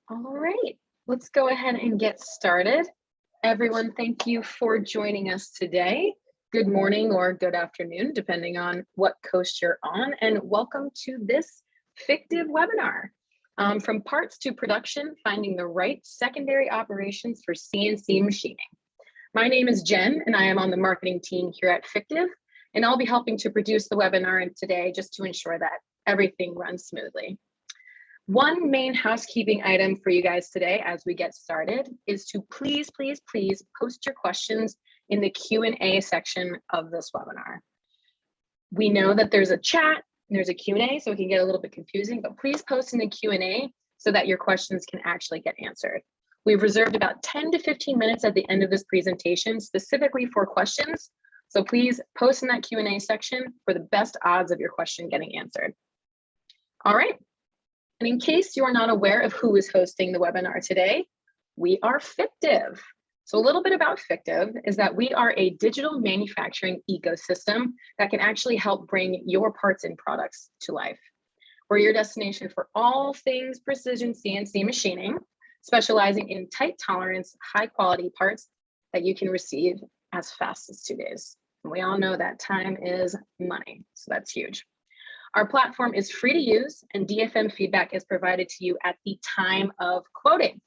All right, let's go ahead and get started. Everyone, thank you for joining us today. Good morning or good afternoon, depending on what coast you're on, and welcome to this Fictiv webinar. From parts to production, finding the right secondary operations for CNC machining. My name is Jen, and I am on the marketing team here at Fictiv, and I'll be helping to produce the webinar today just to ensure that everything runs smoothly. One main housekeeping item for you guys today as we get started is to please post your questions in the Q&A section of this webinar. We know that there's a chat, there's a Q&A, so it can get a little bit confusing, but please post in the Q&A so that your questions can actually get answered. We've reserved about 10 to 15 minutes at the end of this presentation specifically for questions, so please post in that Q&A section for the best odds of your question getting answered. All right. And in case you are not aware of who is hosting the webinar today, we are Fictiv. So a little bit about Fictiv is that we are a digital manufacturing ecosystem that can actually help bring your parts and products to life. We're your destination for all things precision CNC machining, specializing in tight tolerance, high quality parts that you can receive as fast as 2 days. And we all know that time is money, so that's huge. Our platform is free to use and DFM feedback is provided to you at the time of quoting.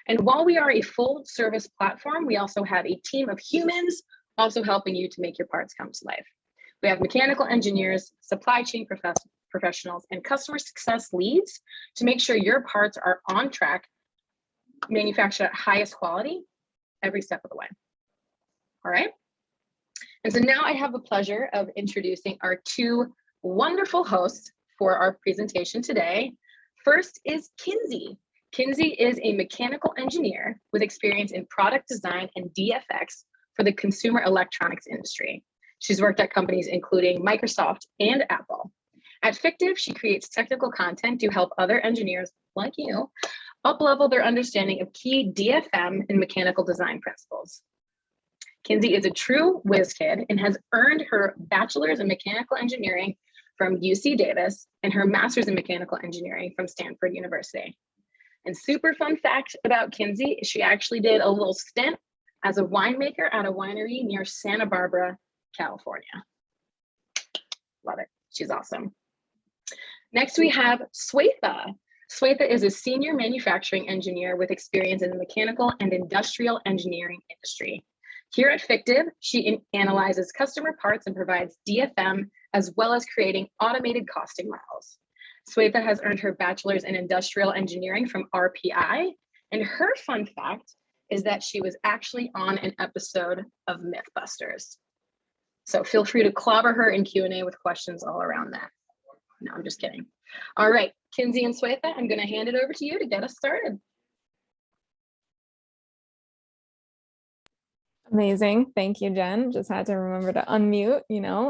And while we are a full service platform, we also have a team of humans also helping you to make your parts come to life. We have mechanical engineers, supply chain professionals, and customer success leads to make sure your parts are on track, manufactured at highest quality every step of the way. All right. And so now I have the pleasure of introducing our two wonderful hosts for our presentation today. First is Kinsey. Kinsey is a mechanical engineer with experience in product design and DFX for the consumer electronics industry. She's worked at companies including Microsoft and Apple. At Fictiv, she creates technical content to help other engineers like you up-level their understanding of key DFM and mechanical design principles. Kinsey is a true whiz kid and has earned her bachelor's in mechanical engineering from UC Davis and her master's in mechanical engineering from Stanford University. And super fun fact about Kinsey, she actually did a little stint as a winemaker at a winery near Santa Barbara, California. Love it, she's awesome. Next we have Swetha. Swetha is a senior manufacturing engineer with experience in the mechanical and industrial engineering industry. Here at Fictiv, she analyzes customer parts and provides DFM as well as creating automated costing models. Swetha has earned her bachelor's in industrial engineering from RPI, and her fun fact is that she was actually on an episode of Mythbusters. So feel free to clobber her in Q&A with questions all around that. No, I'm just kidding. All right, Kinsey and Swetha, I'm going to hand it over to you to get us started. Amazing. Thank you, Jen. Just had to remember to unmute,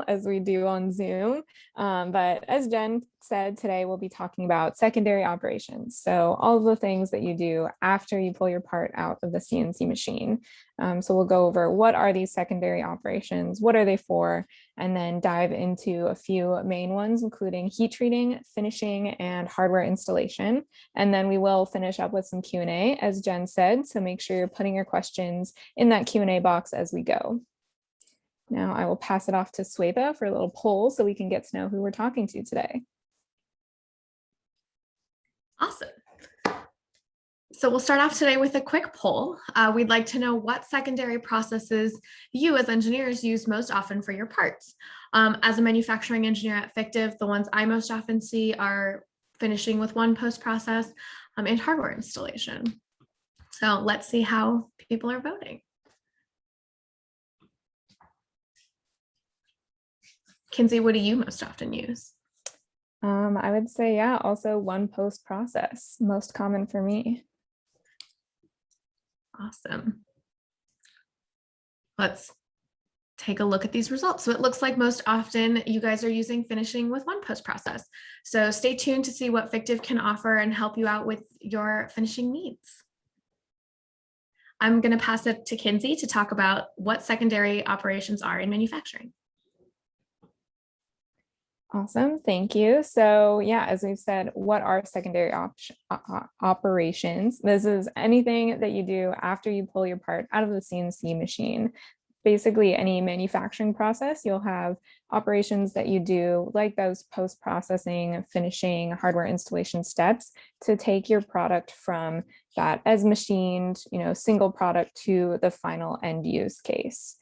as we do on Zoom. But as Jen said, today we'll be talking about secondary operations. So all of the things that you do after you pull your part out of the CNC machine. So we'll go over what are these secondary operations, what are they for, and then dive into a few main ones, including heat treating, finishing, and hardware installation. And then we will finish up with some Q&A, as Jen said, so make sure you're putting your questions in that Q&A box as we go. Now I will pass it off to Swetha for a little poll so we can get to know who we're talking to today. Awesome. So we'll start off today with a quick poll. We'd like to know what secondary processes you as engineers use most often for your parts. As a manufacturing engineer at Fictiv, the ones I most often see are finishing with one post process and hardware installation. So let's see how people are voting. Kinsey, what do you most often use? I would say, yeah, also one post process, most common for me. Awesome. Let's take a look at these results. So it looks like most often you guys are using finishing with one post process. So stay tuned to see what Fictiv can offer and help you out with your finishing needs. I'm going to pass it to Kinsey to talk about what secondary operations are in manufacturing. Awesome, thank you. So yeah, as we've said, what are secondary operations? This is anything that you do after you pull your part out of the CNC machine. Basically, any manufacturing process, you'll have operations that you do, like those post-processing, finishing, hardware installation steps, to take your product from that as machined, single product to the final end use case.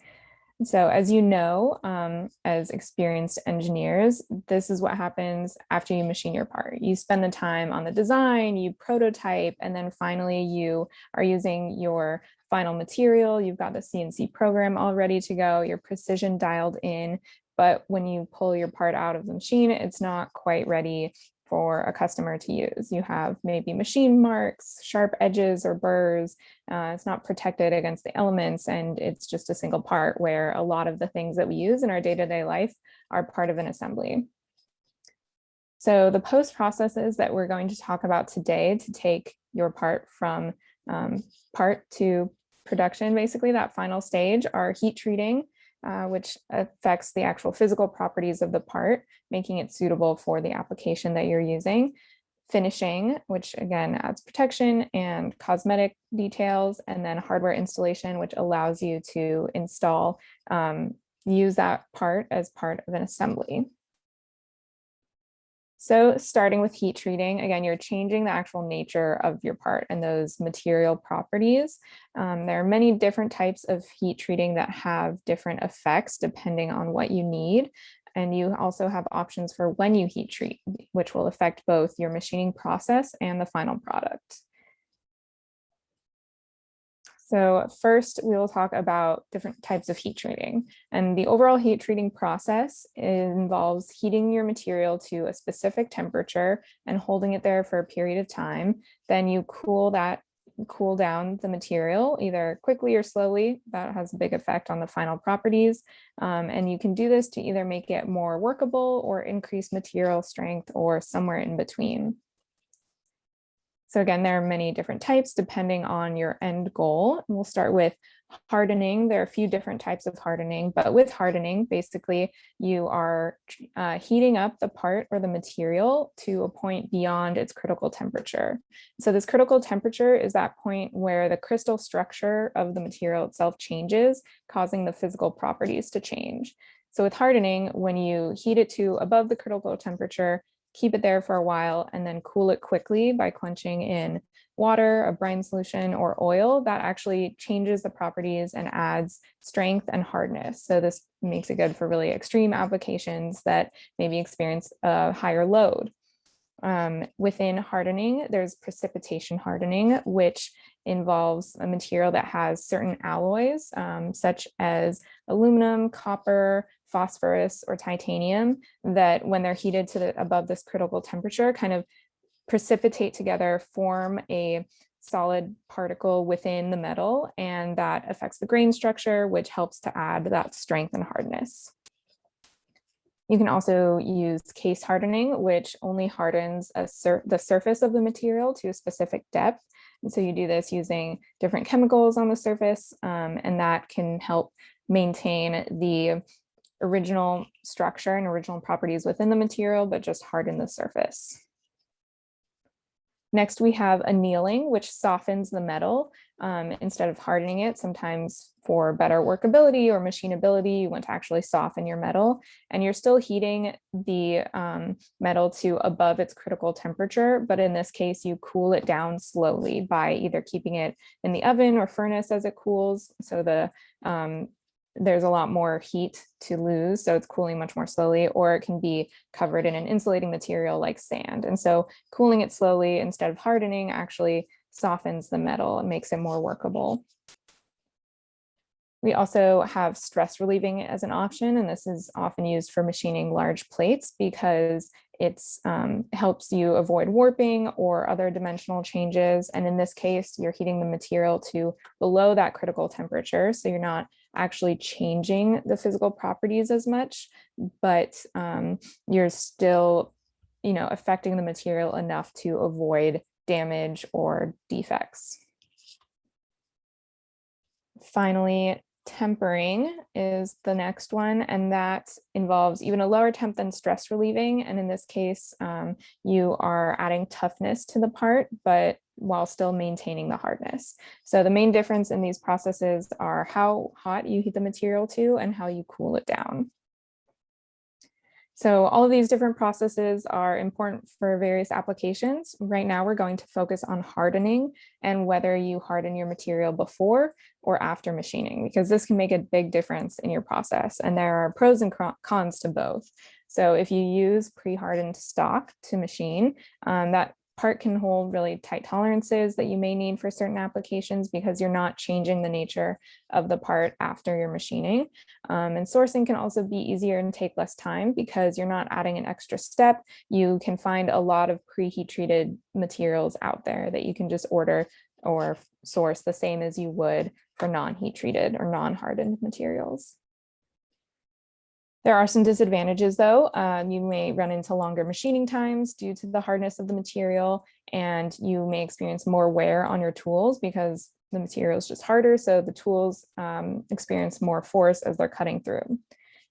So as you know, as experienced engineers, this is what happens after you machine your part. You spend the time on the design, you prototype, and then finally you are using your final material. You've got the CNC program all ready to go, your precision dialed in. But when you pull your part out of the machine, it's not quite ready for a customer to use. You have maybe machine marks, sharp edges or burrs. It's not protected against the elements, and it's just a single part where a lot of the things that we use in our day-to-day life are part of an assembly. So the post processes that we're going to talk about today to take your part from part to production, basically that final stage, are heat treating, which affects the actual physical properties of the part, making it suitable for the application that you're using. Finishing, which again adds protection and cosmetic details, and then hardware installation, which allows you to install, use that part as part of an assembly. So starting with heat treating, again, you're changing the actual nature of your part and those material properties. There are many different types of heat treating that have different effects depending on what you need. And you also have options for when you heat treat, which will affect both your machining process and the final product. So first, we will talk about different types of heat treating. And the overall heat treating process involves heating your material to a specific temperature and holding it there for a period of time. Then you cool down the material either quickly or slowly. That has a big effect on the final properties. And you can do this to either make it more workable or increase material strength or somewhere in between. So again, there are many different types depending on your end goal. And we'll start with hardening. There are a few different types of hardening, but with hardening, basically you are heating up the part or the material to a point beyond its critical temperature. So this critical temperature is that point where the crystal structure of the material itself changes, causing the physical properties to change. So with hardening, when you heat it to above the critical temperature, keep it there for a while, and then cool it quickly by quenching in water, a brine solution, or oil, that actually changes the properties and adds strength and hardness. So this makes it good for really extreme applications that maybe experience a higher load. Within hardening, there's precipitation hardening, which involves a material that has certain alloys, such as aluminum, copper, phosphorus, or titanium, that when they're heated to above this critical temperature, kind of precipitate together, form a solid particle within the metal, and that affects the grain structure, which helps to add that strength and hardness. You can also use case hardening, which only hardens the surface of the material to a specific depth. And so you do this using different chemicals on the surface, and that can help maintain the original structure and original properties within the material, but just harden the surface. Next, we have annealing, which softens the metal instead of hardening it. Sometimes for better workability or machinability, you want to actually soften your metal, and you're still heating the metal to above its critical temperature. But in this case, you cool it down slowly by either keeping it in the oven or furnace as it cools. So there's a lot more heat to lose, so it's cooling much more slowly, or it can be covered in an insulating material like sand. And so cooling it slowly instead of hardening actually softens the metal and makes it more workable. We also have stress relieving as an option, and this is often used for machining large plates because it helps you avoid warping or other dimensional changes. And in this case, you're heating the material to below that critical temperature, so you're not actually changing the physical properties as much, but you're still, affecting the material enough to avoid damage or defects. Finally, Tempering is the next one, and that involves even a lower temp than stress relieving. And in this case, you are adding toughness to the part, but while still maintaining the hardness. So the main difference in these processes are how hot you heat the material to and how you cool it down. So all of these different processes are important for various applications. Right now, we're going to focus on hardening and whether you harden your material before or after machining, because this can make a big difference in your process. And there are pros and cons to both. So if you use pre-hardened stock to machine, that part can hold really tight tolerances that you may need for certain applications because you're not changing the nature of the part after your machining. And sourcing can also be easier and take less time because you're not adding an extra step. You can find a lot of pre-heat treated materials out there that you can just order or source the same as you would for non-heat treated or non-hardened materials. There are some disadvantages though. You may run into longer machining times due to the hardness of the material, and you may experience more wear on your tools because the material is just harder. So the tools experience more force as they're cutting through.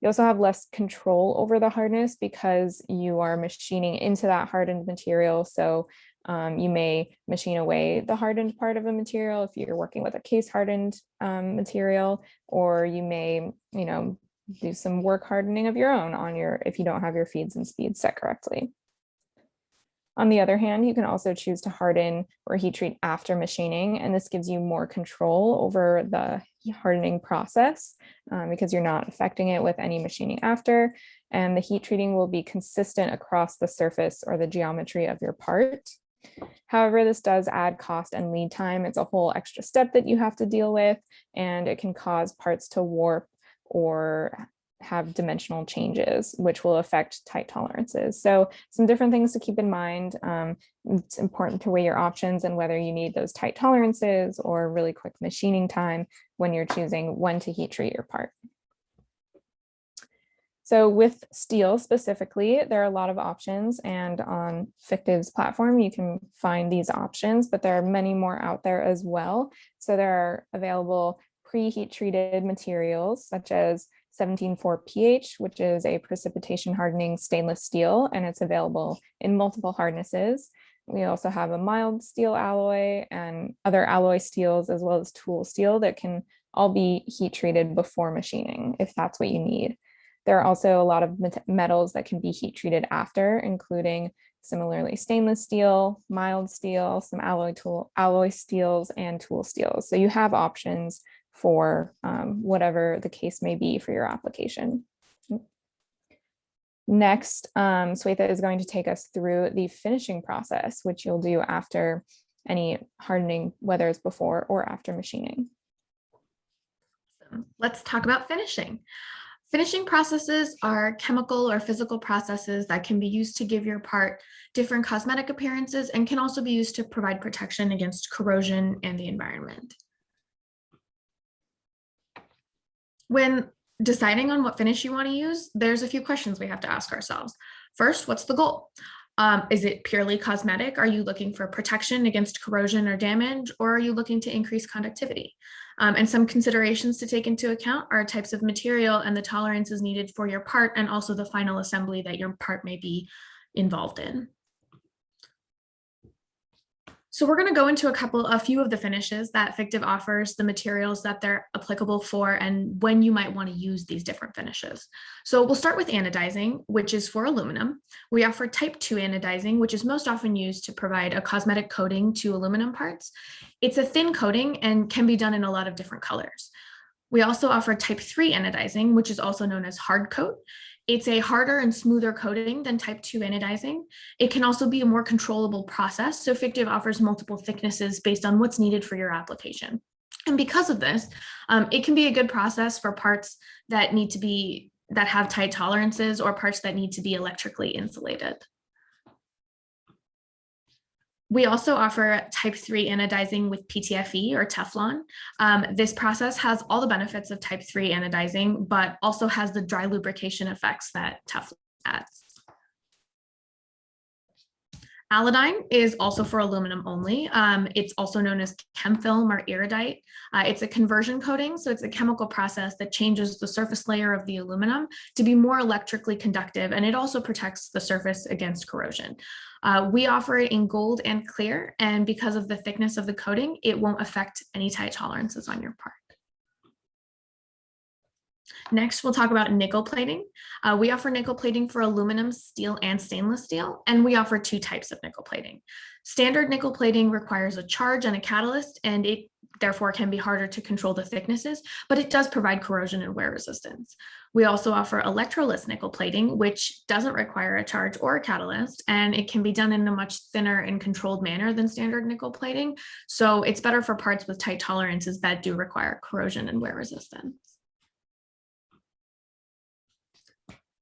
You also have less control over the hardness because you are machining into that hardened material. So you may machine away the hardened part of a material if you're working with a case hardened material, or you may, do some work hardening of your own on if you don't have your feeds and speeds set correctly. On the other hand, you can also choose to harden or heat treat after machining, and this gives you more control over the hardening process because you're not affecting it with any machining after, and the heat treating will be consistent across the surface or the geometry of your part. However, this does add cost and lead time. It's a whole extra step that you have to deal with, and it can cause parts to warp or have dimensional changes, which will affect tight tolerances. So some different things to keep in mind. It's important to weigh your options and whether you need those tight tolerances or really quick machining time when you're choosing when to heat treat your part. So with steel specifically, there are a lot of options, and on Fictiv's platform, you can find these options, but there are many more out there as well. So there are available pre-heat treated materials such as 17.4 pH, which is a precipitation hardening stainless steel, and it's available in multiple hardnesses. We also have a mild steel alloy and other alloy steels, as well as tool steel that can all be heat treated before machining if that's what you need. There are also a lot of metals that can be heat treated after, including similarly stainless steel, mild steel, some alloy steels, and tool steels. So you have options for whatever the case may be for your application. Next, Swetha is going to take us through the finishing process, which you'll do after any hardening, whether it's before or after machining. Let's talk about finishing. Finishing processes are chemical or physical processes that can be used to give your part different cosmetic appearances and can also be used to provide protection against corrosion and the environment. When deciding on what finish you want to use, there's a few questions we have to ask ourselves. First, what's the goal? Is it purely cosmetic? Are you looking for protection against corrosion or damage, or are you looking to increase conductivity? And some considerations to take into account are types of material and the tolerances needed for your part, and also the final assembly that your part may be involved in. So we're going to go into a few of the finishes that Fictiv offers, the materials that they're applicable for, and when you might want to use these different finishes. So we'll start with anodizing, which is for aluminum. We offer type 2 anodizing, which is most often used to provide a cosmetic coating to aluminum parts. It's a thin coating and can be done in a lot of different colors. We also offer type 3 anodizing, which is also known as hard coat. It's a harder and smoother coating than type 2 anodizing. It can also be a more controllable process, so Fictiv offers multiple thicknesses based on what's needed for your application. And because of this, it can be a good process for parts that have tight tolerances or parts that need to be electrically insulated. We also offer type 3 anodizing with PTFE or Teflon. This process has all the benefits of type 3 anodizing, but also has the dry lubrication effects that Teflon adds. Alodine is also for aluminum only. It's also known as chem film or iridite. It's a conversion coating, so it's a chemical process that changes the surface layer of the aluminum to be more electrically conductive, and it also protects the surface against corrosion. We offer it in gold and clear, and because of the thickness of the coating, it won't affect any tight tolerances on your part. Next, we'll talk about nickel plating. We offer nickel plating for aluminum, steel, and stainless steel, and we offer two types of nickel plating. Standard nickel plating requires a charge and a catalyst, and it therefore can be harder to control the thicknesses, but it does provide corrosion and wear resistance. We also offer electroless nickel plating, which doesn't require a charge or a catalyst, and it can be done in a much thinner and controlled manner than standard nickel plating. So it's better for parts with tight tolerances that do require corrosion and wear resistance.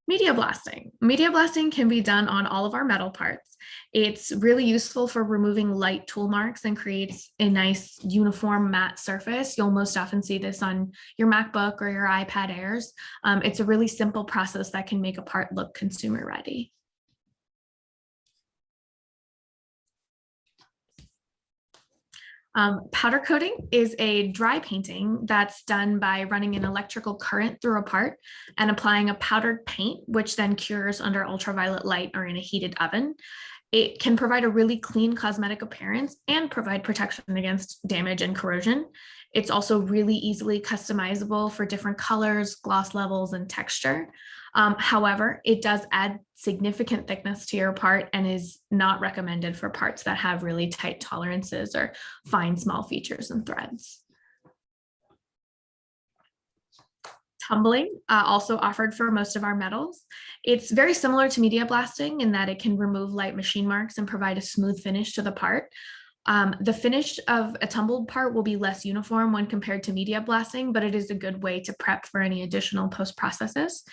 Media blasting. Media blasting can be done on all of our metal parts. It's really useful for removing light tool marks and creates a nice uniform matte surface. You'll most often see this on your MacBook or your iPad Airs. It's a really simple process that can make a part look consumer ready. Powder coating is a dry painting that's done by running an electrical current through a part and applying a powdered paint, which then cures under ultraviolet light or in a heated oven. It can provide a really clean cosmetic appearance and provide protection against damage and corrosion. It's also really easily customizable for different colors, gloss levels, and texture. However, it does add significant thickness to your part and is not recommended for parts that have really tight tolerances or fine small features and threads. Tumbling, also offered for most of our metals. It's very similar to media blasting in that it can remove light machine marks and provide a smooth finish to the part. The finish of a tumbled part will be less uniform when compared to media blasting, but it is a good way to prep for any additional post processes.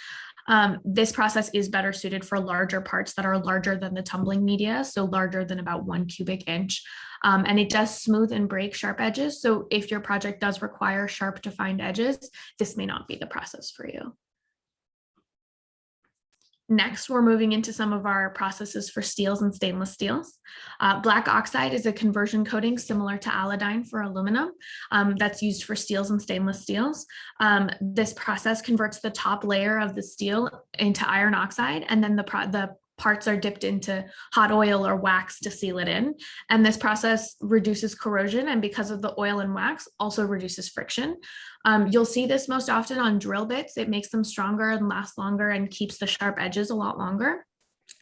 This process is better suited for larger parts that are larger than the tumbling media, so larger than about 1 cubic inch. And it does smooth and break sharp edges. So if your project does require sharp defined edges, this may not be the process for you. Next, we're moving into some of our processes for steels and stainless steels. Black oxide is a conversion coating similar to Alodine for aluminum that's used for steels and stainless steels. This process converts the top layer of the steel into iron oxide, and then the parts are dipped into hot oil or wax to seal it in. And this process reduces corrosion, and because of the oil and wax, also reduces friction. You'll see this most often on drill bits. It makes them stronger and last longer and keeps the sharp edges a lot longer.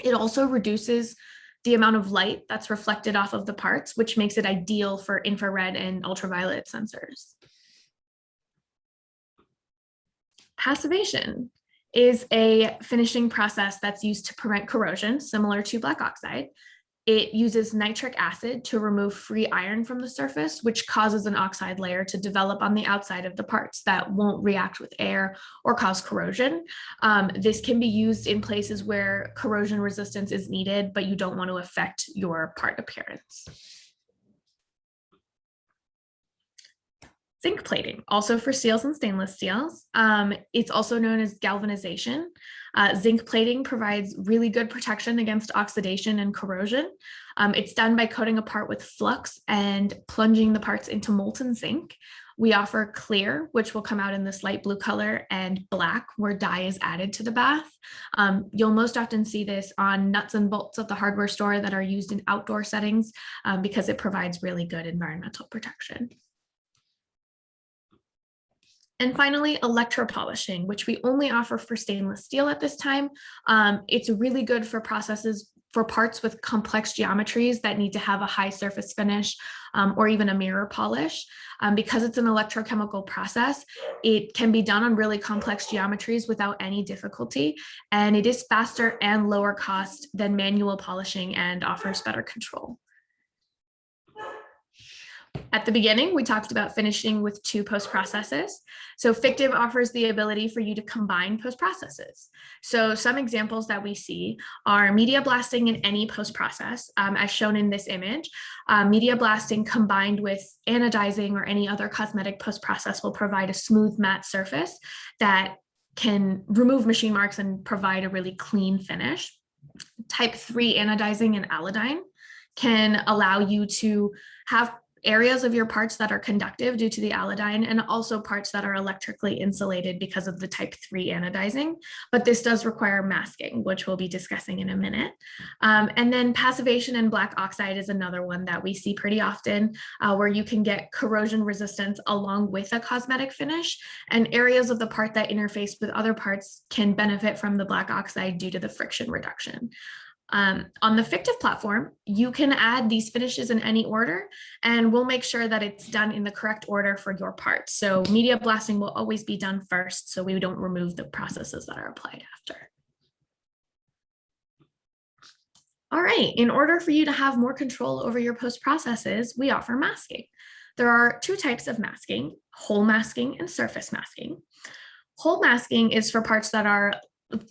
It also reduces the amount of light that's reflected off of the parts, which makes it ideal for infrared and ultraviolet sensors. Passivation is a finishing process that's used to prevent corrosion, similar to black oxide. It uses nitric acid to remove free iron from the surface, which causes an oxide layer to develop on the outside of the parts that won't react with air or cause corrosion. This can be used in places where corrosion resistance is needed, but you don't want to affect your part appearance. Zinc plating, also for steels and stainless steels. It's also known as galvanization. Zinc plating provides really good protection against oxidation and corrosion. It's done by coating a part with flux and plunging the parts into molten zinc. We offer clear, which will come out in this light blue color, and black, where dye is added to the bath. You'll most often see this on nuts and bolts at the hardware store that are used in outdoor settings because it provides really good environmental protection. And finally, electropolishing, which we only offer for stainless steel at this time. It's really good for processes for parts with complex geometries that need to have a high surface finish or even a mirror polish. Because it's an electrochemical process, it can be done on really complex geometries without any difficulty. And it is faster and lower cost than manual polishing and offers better control. At the beginning, we talked about finishing with 2 post processes. So Fictiv offers the ability for you to combine post processes. So some examples that we see are media blasting in any post process, as shown in this image. Media blasting combined with anodizing or any other cosmetic post process will provide a smooth matte surface that can remove machine marks and provide a really clean finish. Type 3 anodizing and alodine. can allow you to have areas of your parts that are conductive due to the alodine, and also parts that are electrically insulated because of the type 3 anodizing. But this does require masking, which we'll be discussing in a minute. And then passivation and black oxide is another one that we see pretty often, where you can get corrosion resistance along with a cosmetic finish, and areas of the part that interface with other parts can benefit from the black oxide due to the friction reduction. On the Fictiv platform, you can add these finishes in any order, and we'll make sure that it's done in the correct order for your part. So media blasting will always be done first, so we don't remove the processes that are applied after. All right, in order for you to have more control over your post processes, we offer masking. There are two types of masking: hole masking and surface masking. Hole masking is for parts that are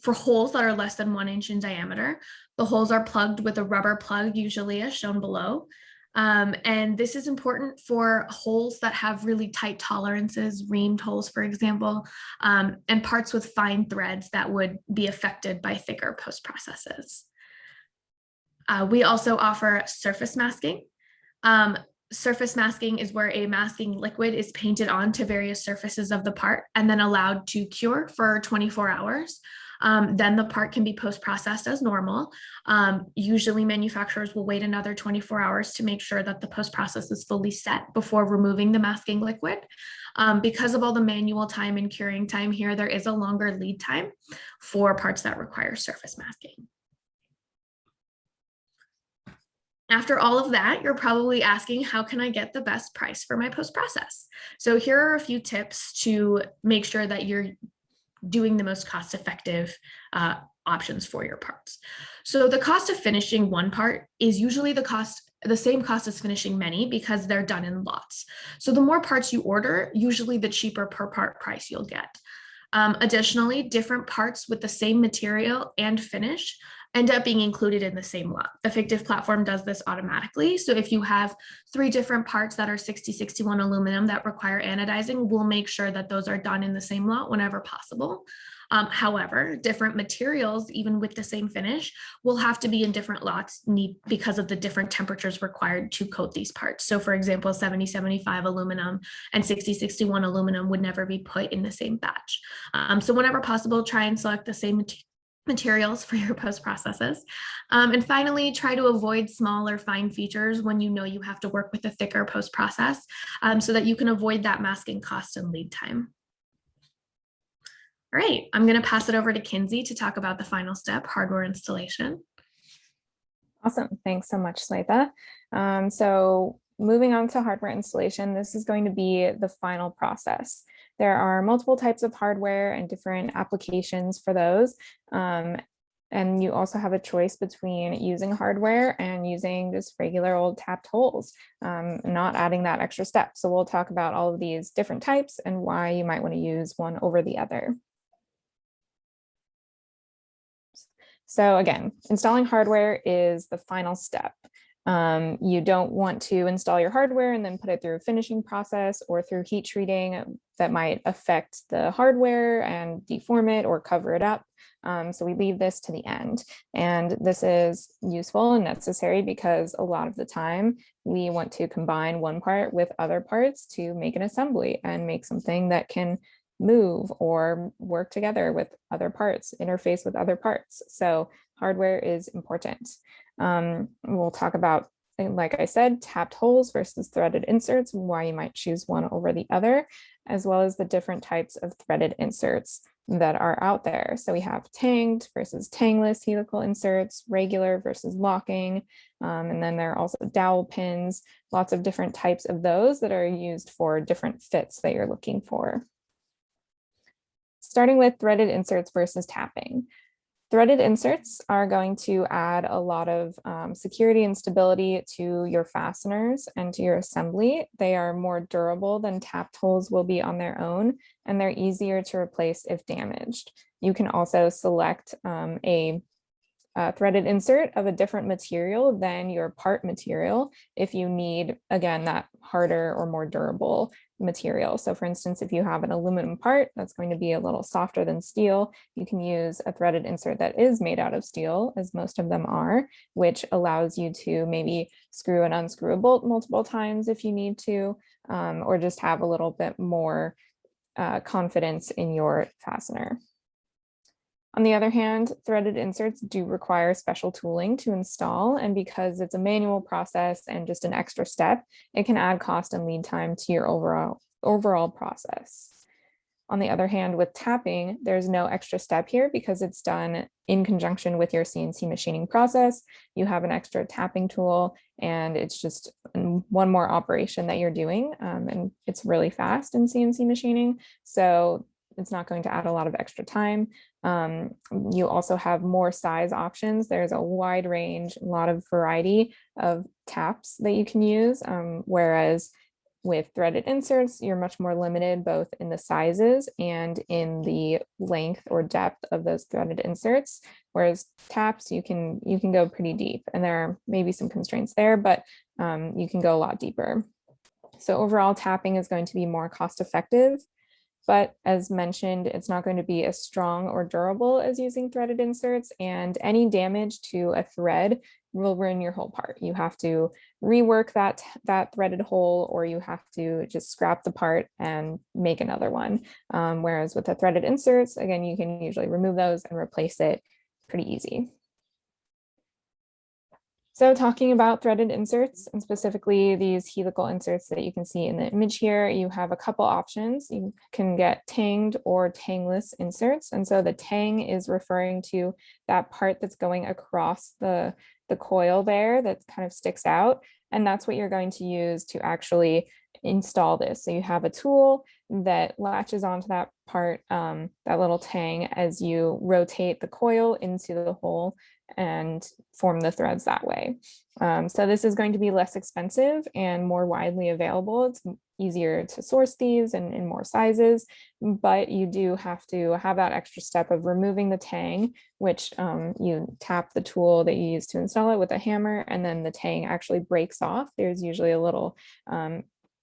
holes that are less than 1 inch in diameter. The holes are plugged with a rubber plug, usually as shown below. And this is important for holes that have really tight tolerances, reamed holes, for example, and parts with fine threads that would be affected by thicker post processes. We also offer surface masking. Surface masking is where a masking liquid is painted onto various surfaces of the part and then allowed to cure for 24 hours. Then the part can be post-processed as normal. Usually manufacturers will wait another 24 hours to make sure that the post-process is fully set before removing the masking liquid. Because of all the manual time and curing time here, there is a longer lead time for parts that require surface masking. After all of that, you're probably asking, how can I get the best price for my post-process? So here are a few tips to make sure that you're doing the most cost-effective options for your parts. So the cost of finishing one part is usually the same cost as finishing many, because they're done in lots. So the more parts you order, usually the cheaper per part price you'll get. Additionally, different parts with the same material and finish end up being included in the same lot. The Fictiv platform does this automatically. So if you have 3 different parts that are 6061 aluminum that require anodizing, we'll make sure that those are done in the same lot whenever possible. However, different materials, even with the same finish, will have to be in different lots because of the different temperatures required to coat these parts. So for example, 7075 aluminum and 6061 aluminum would never be put in the same batch. So whenever possible, try and select the same materials for your post processes. And finally, try to avoid small or fine features when you know you have to work with a thicker post process, so that you can avoid that masking cost and lead time. All right, I'm going to pass it over to Kinsey to talk about the final step, hardware installation. Awesome. Thanks so much, Swetha. So moving on to hardware installation, this is going to be the final process. There are multiple types of hardware and different applications for those. And you also have a choice between using hardware and using just regular old tapped holes, not adding that extra step. So we'll talk about all of these different types and why you might want to use one over the other. So again, installing hardware is the final step. You don't want to install your hardware and then put it through a finishing process or through heat treating that might affect the hardware and deform it or cover it up. So we leave this to the end. And this is useful and necessary because a lot of the time we want to combine one part with other parts to make an assembly and make something that can move or work together with other parts, interface with other parts. So hardware is important. We'll talk about, like I said, tapped holes versus threaded inserts, why you might choose one over the other, as well as the different types of threaded inserts that are out there. So we have tanged versus tangless helical inserts, regular versus locking, and then there are also dowel pins, lots of different types of those that are used for different fits that you're looking for. Starting with threaded inserts versus tapping. Threaded inserts are going to add a lot of security and stability to your fasteners and to your assembly. They are more durable than tapped holes will be on their own, and they're easier to replace if damaged. You can also select a threaded insert of a different material than your part material if you need, again, that harder or more durable material. So for instance, if you have an aluminum part that's going to be a little softer than steel, you can use a threaded insert that is made out of steel, as most of them are, which allows you to maybe screw and unscrew a bolt multiple times if you need to, or just have a little bit more confidence in your fastener. On the other hand, threaded inserts do require special tooling to install, and because it's a manual process and just an extra step, it can add cost and lead time to your overall process. On the other hand, with tapping, there's no extra step here because it's done in conjunction with your CNC machining process. You have an extra tapping tool, and it's just one more operation that you're doing, and it's really fast in CNC machining. So it's not going to add a lot of extra time. You also have more size options. There's a wide range, a lot of variety of taps that you can use, whereas with threaded inserts, you're much more limited both in the sizes and in the length or depth of those threaded inserts. Whereas taps, you can go pretty deep, and there are maybe some constraints there, but you can go a lot deeper. So overall, tapping is going to be more cost effective. But as mentioned, it's not going to be as strong or durable as using threaded inserts, and any damage to a thread will ruin your whole part. You have to rework that threaded hole, or you have to just scrap the part and make another one. Whereas with the threaded inserts, again, you can usually remove those and replace it pretty easy. So talking about threaded inserts, and specifically these helical inserts that you can see in the image here, you have a couple options. You can get tanged or tangless inserts. And so the tang is referring to that part that's going across the coil there that kind of sticks out. And that's what you're going to use to actually install this. So you have a tool that latches onto that part, that little tang, as you rotate the coil into the hole and form the threads that way. So this is going to be less expensive and more widely available. It's easier to source these in more sizes, but you do have to have that extra step of removing the tang, which you tap the tool that you use to install it with a hammer, and then the tang actually breaks off. There's usually a little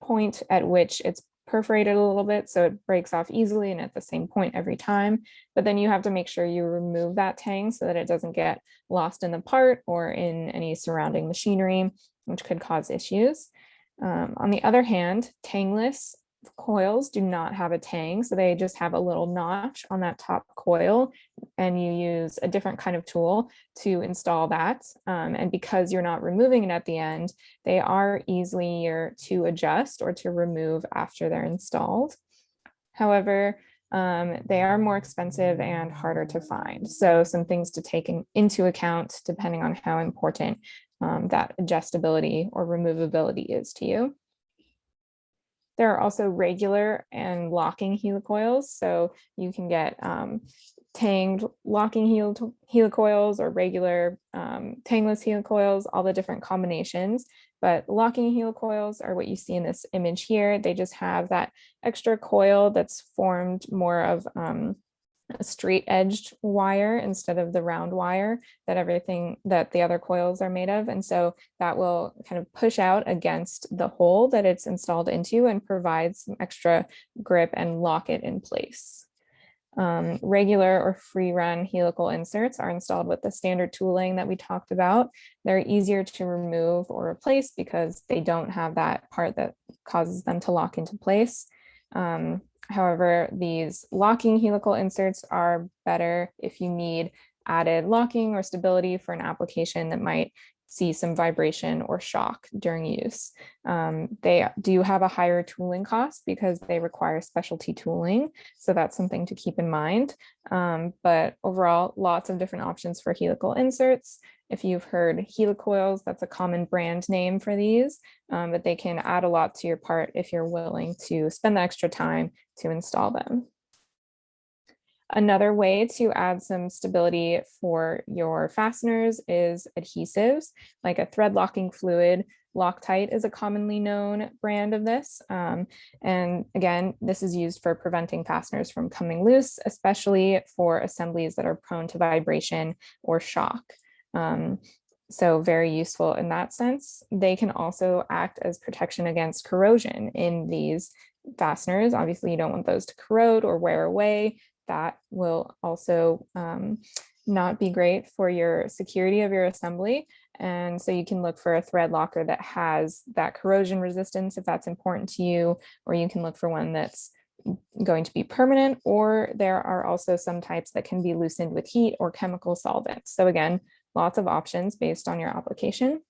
point at which it's perforated a little bit, so it breaks off easily and at the same point every time. But then you have to make sure you remove that tang so that it doesn't get lost in the part or in any surrounding machinery, which could cause issues. On the other hand, tangless coils do not have a tang, so they just have a little notch on that top coil, and you use a different kind of tool to install that. And because you're not removing it at the end, they are easier to adjust or to remove after they're installed. However, they are more expensive and harder to find. So some things to take into account depending on how important that adjustability or removability is to you. There are also regular and locking helicoils. So you can get tanged locking helicoils or regular tangless helicoils, all the different combinations. But locking helicoils are what you see in this image here. They just have that extra coil that's formed more of a straight edged wire instead of the round wire that the other coils are made of. And so that will kind of push out against the hole that it's installed into and provide some extra grip and lock it in place. Regular or free run helical inserts are installed with the standard tooling that we talked about. They're easier to remove or replace because they don't have that part that causes them to lock into place. However, these locking helical inserts are better if you need added locking or stability for an application that might see some vibration or shock during use. They do have a higher tooling cost because they require specialty tooling. So that's something to keep in mind. But overall, lots of different options for helical inserts. If you've heard helicoils, that's a common brand name for these, but they can add a lot to your part if you're willing to spend the extra time to install them. Another way to add some stability for your fasteners is adhesives, like a thread locking fluid. Loctite is a commonly known brand of this. And again, this is used for preventing fasteners from coming loose, especially for assemblies that are prone to vibration or shock. So very useful in that sense. They can also act as protection against corrosion in these fasteners. Obviously, you don't want those to corrode or wear away. That will also not be great for your security of your assembly. And so you can look for a thread locker that has that corrosion resistance if that's important to you, or you can look for one that's going to be permanent, or there are also some types that can be loosened with heat or chemical solvents. So again, lots of options based on your application.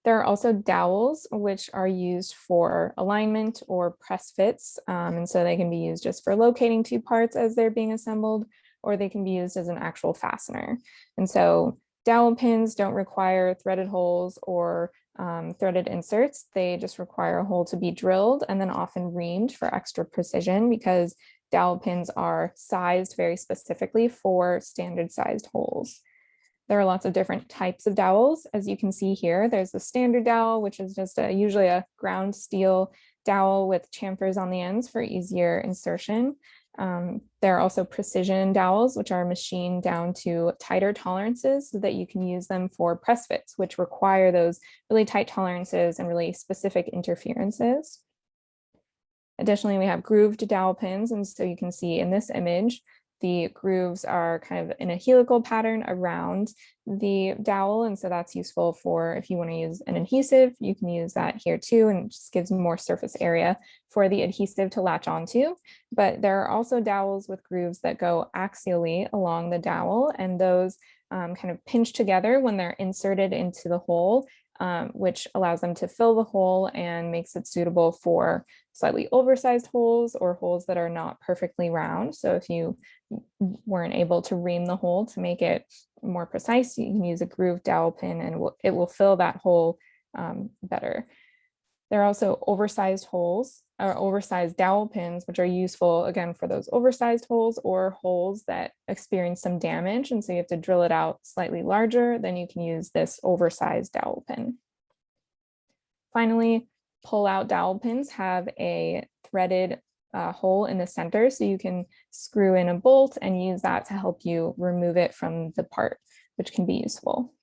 There are also dowels, which are used for alignment or press fits. And so they can be used just for locating two parts as they're being assembled, or they can be used as an actual fastener. And so dowel pins don't require threaded holes or threaded inserts. They just require a hole to be drilled and then often reamed for extra precision, because dowel pins are sized very specifically for standard sized holes. There are lots of different types of dowels. As you can see here, there's the standard dowel, which is just usually a ground steel dowel with chamfers on the ends for easier insertion. There are also precision dowels, which are machined down to tighter tolerances so that you can use them for press fits, which require those really tight tolerances and really specific interferences. Additionally, we have grooved dowel pins. And so you can see in this image, the grooves are kind of in a helical pattern around the dowel. And so that's useful for if you want to use an adhesive, you can use that here too, and it just gives more surface area for the adhesive to latch onto. But there are also dowels with grooves that go axially along the dowel, and those kind of pinch together when they're inserted into the hole, which allows them to fill the hole and makes it suitable for slightly oversized holes or holes that are not perfectly round. So if you weren't able to ream the hole to make it more precise, you can use a grooved dowel pin and it will fill that hole better. There are also oversized holes or oversized dowel pins, which are useful again for those oversized holes or holes that experience some damage. And so you have to drill it out slightly larger, then you can use this oversized dowel pin. Finally, pull-out dowel pins have a threaded hole in the center, so you can screw in a bolt and use that to help you remove it from the part, which can be useful.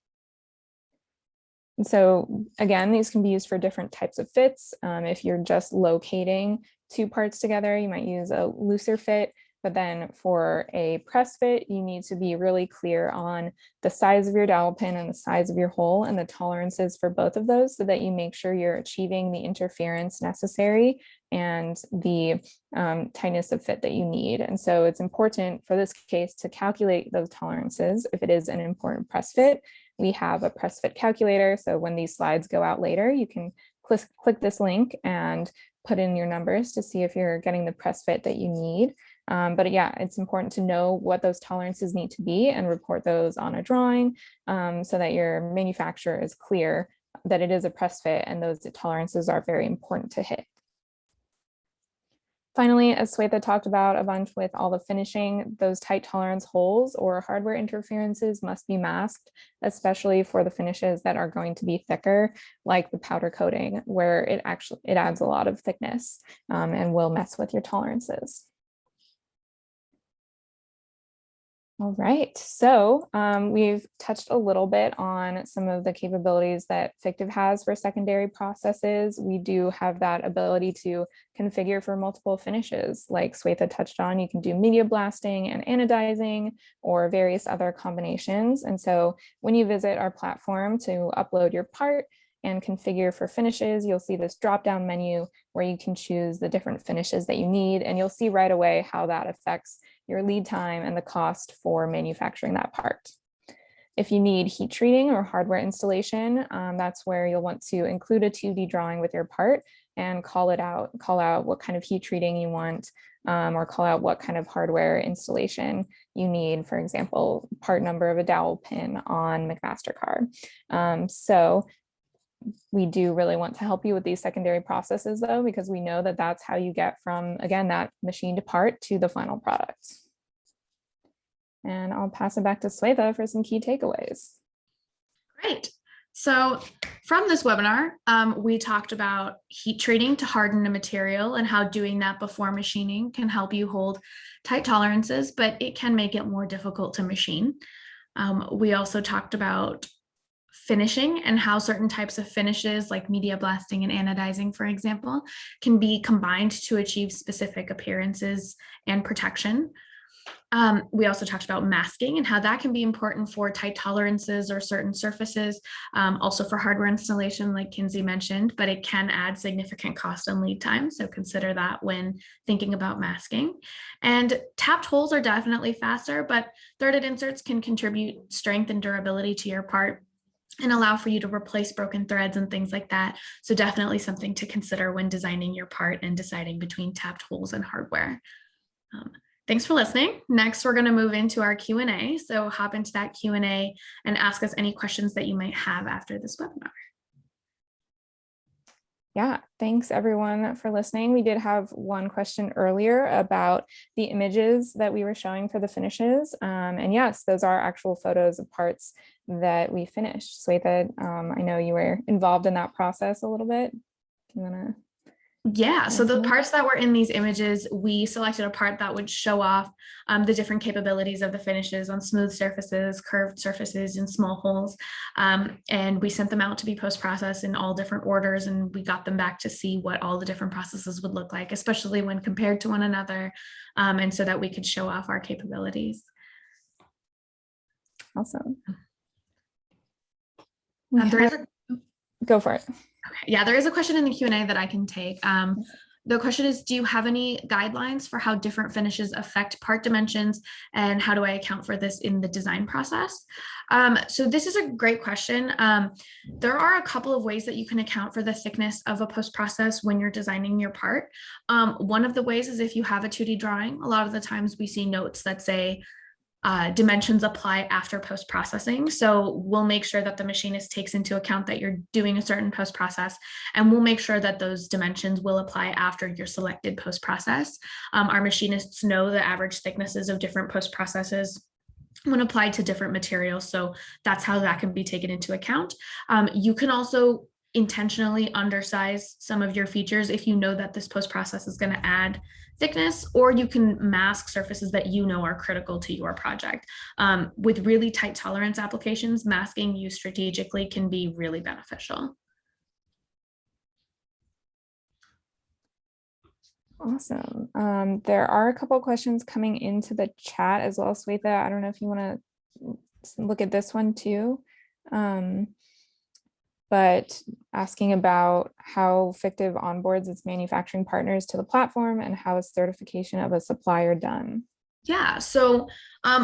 And so again, these can be used for different types of fits. If you're just locating two parts together, you might use a looser fit. But then for a press fit, you need to be really clear on the size of your dowel pin and the size of your hole and the tolerances for both of those so that you make sure you're achieving the interference necessary and the tightness of fit that you need. And so it's important for this case to calculate those tolerances. If it is an important press fit, we have a press fit calculator. So when these slides go out later, you can click this link and put in your numbers to see if you're getting the press fit that you need. But yeah, it's important to know what those tolerances need to be and report those on a drawing so that your manufacturer is clear that it is a press fit and those tolerances are very important to hit. Finally, as Swetha talked about a bunch with all the finishing, those tight tolerance holes or hardware interferences must be masked, especially for the finishes that are going to be thicker, like the powder coating, where it adds a lot of thickness and will mess with your tolerances. All right, so we've touched a little bit on some of the capabilities that Fictiv has for secondary processes. We do have that ability to configure for multiple finishes, like Swetha touched on. You can do media blasting and anodizing or various other combinations. And so when you visit our platform to upload your part and configure for finishes, you'll see this drop-down menu where you can choose the different finishes that you need, and you'll see right away how that affects your lead time and the cost for manufacturing that part. If you need heat treating or hardware installation, that's where you'll want to include a 2D drawing with your part and call out what kind of heat treating you want, or call out what kind of hardware installation you need, for example, part number of a dowel pin on McMaster-Carr. So we do really want to help you with these secondary processes though, because we know that that's how you get from, again, that machined part to the final product. And I'll pass it back to Swetha for some key takeaways. Great. So from this webinar, we talked about heat treating to harden a material and how doing that before machining can help you hold tight tolerances, but it can make it more difficult to machine. We also talked about finishing and how certain types of finishes like media blasting and anodizing, for example, can be combined to achieve specific appearances and protection. We also talked about masking and how that can be important for tight tolerances or certain surfaces, also for hardware installation, like Kinsey mentioned, but it can add significant cost and lead time. So consider that when thinking about masking. And tapped holes are definitely faster, but threaded inserts can contribute strength and durability to your part and allow for you to replace broken threads and things like that. So definitely something to consider when designing your part and deciding between tapped holes and hardware. Thanks for listening. Next, we're going to move into our Q&A. So hop into that Q&A and ask us any questions that you might have after this webinar. Yeah, thanks everyone for listening. We did have one question earlier about the images that we were showing for the finishes. And yes, those are actual photos of parts that we finished. Swetha, I know you were involved in that process a little bit. Do you want to? Yeah, so the parts that were in these images, we selected a part that would show off the different capabilities of the finishes on smooth surfaces, curved surfaces, and small holes. And we sent them out to be post-processed in all different orders, and we got them back to see what all the different processes would look like, especially when compared to one another, and so that we could show off our capabilities. Awesome. Go for it. Okay. Yeah, there is a question in the Q&A that I can take. The question is, do you have any guidelines for how different finishes affect part dimensions, and how do I account for this in the design process? So this is a great question. There are a couple of ways that you can account for the thickness of a post-process when you're designing your part. One of the ways is if you have a 2D drawing. A lot of the times we see notes that say, dimensions apply after post-processing. So we'll make sure that the machinist takes into account that you're doing a certain post-process, and we'll make sure that those dimensions will apply after your selected post-process. Our machinists know the average thicknesses of different post-processes when applied to different materials. So that's how that can be taken into account. You can also intentionally undersize some of your features if you know that this post-process is going to add thickness, or you can mask surfaces that you know are critical to your project. With really tight tolerance applications, masking used strategically can be really beneficial. Awesome. There are a couple of questions coming into the chat as well, Swetha. I don't know if you want to look at this one too. But asking about how Fictiv onboards its manufacturing partners to the platform, and how is certification of a supplier done? Yeah, so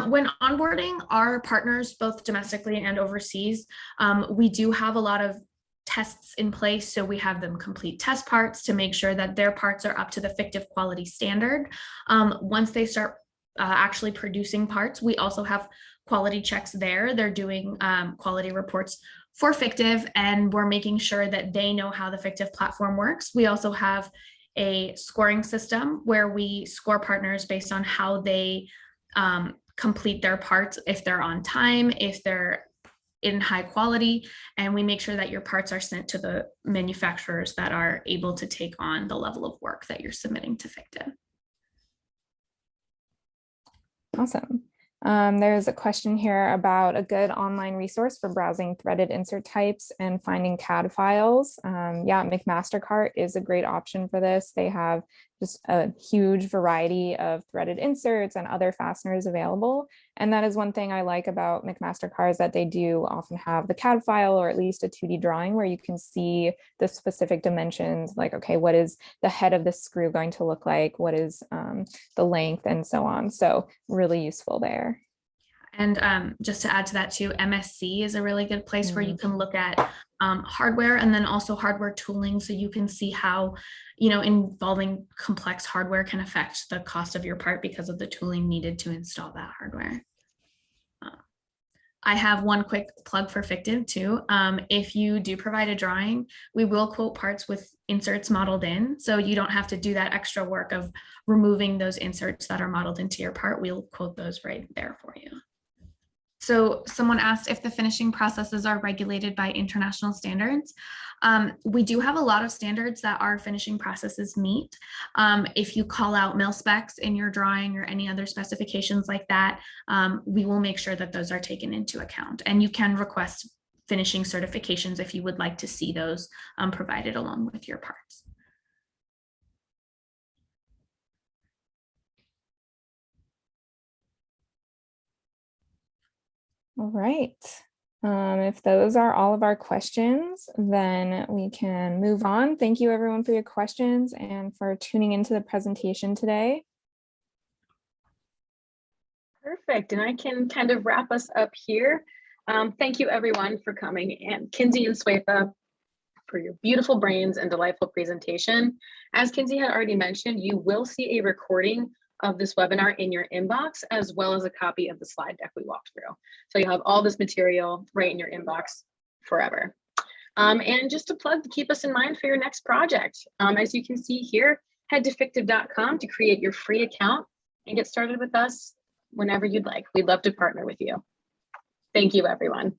when onboarding our partners, both domestically and overseas, we do have a lot of tests in place. So we have them complete test parts to make sure that their parts are up to the Fictiv quality standard. Once they start actually producing parts, we also have quality checks there. They're doing quality reports for Fictiv, and we're making sure that they know how the Fictiv platform works. We also have a scoring system where we score partners based on how they complete their parts, if they're on time, if they're in high quality, and we make sure that your parts are sent to the manufacturers that are able to take on the level of work that you're submitting to Fictiv. Awesome. There's a question here about a good online resource for browsing threaded insert types and finding CAD files. Yeah, McMaster-Cartt is a great option for this. They have just a huge variety of threaded inserts and other fasteners available. And that is one thing I like about McMaster-Cartt, is that they do often have the CAD file, or at least a 2D drawing, where you can see the specific dimensions, like, okay, what is the head of the screw going to look like? What is the length, and so on. So really useful there. And just to add to that too, MSC is a really good place where you can look at hardware, and then also hardware tooling, so you can see how, you know, involving complex hardware can affect the cost of your part because of the tooling needed to install that hardware. I have one quick plug for Fictiv too. If you do provide a drawing, we will quote parts with inserts modeled in, so you don't have to do that extra work of removing those inserts that are modeled into your part. We'll quote those right there for you. So someone asked if the finishing processes are regulated by international standards. We do have a lot of standards that our finishing processes meet. If you call out mil specs in your drawing or any other specifications like that, we will make sure that those are taken into account. And you can request finishing certifications if you would like to see those provided along with your parts. All right. If those are all of our questions, then we can move on. Thank you everyone for your questions and for tuning into the presentation today. Perfect, and I can kind of wrap us up here. Thank you everyone for coming, and Kinsey and Swetha for your beautiful brains and delightful presentation. As Kinsey had already mentioned, you will see a recording of this webinar in your inbox, as well as a copy of the slide deck we walked through. So you'll have all this material right in your inbox forever. And just to plug, to keep us in mind for your next project. As you can see here, head to fictiv.com to create your free account and get started with us whenever you'd like. We'd love to partner with you. Thank you, everyone.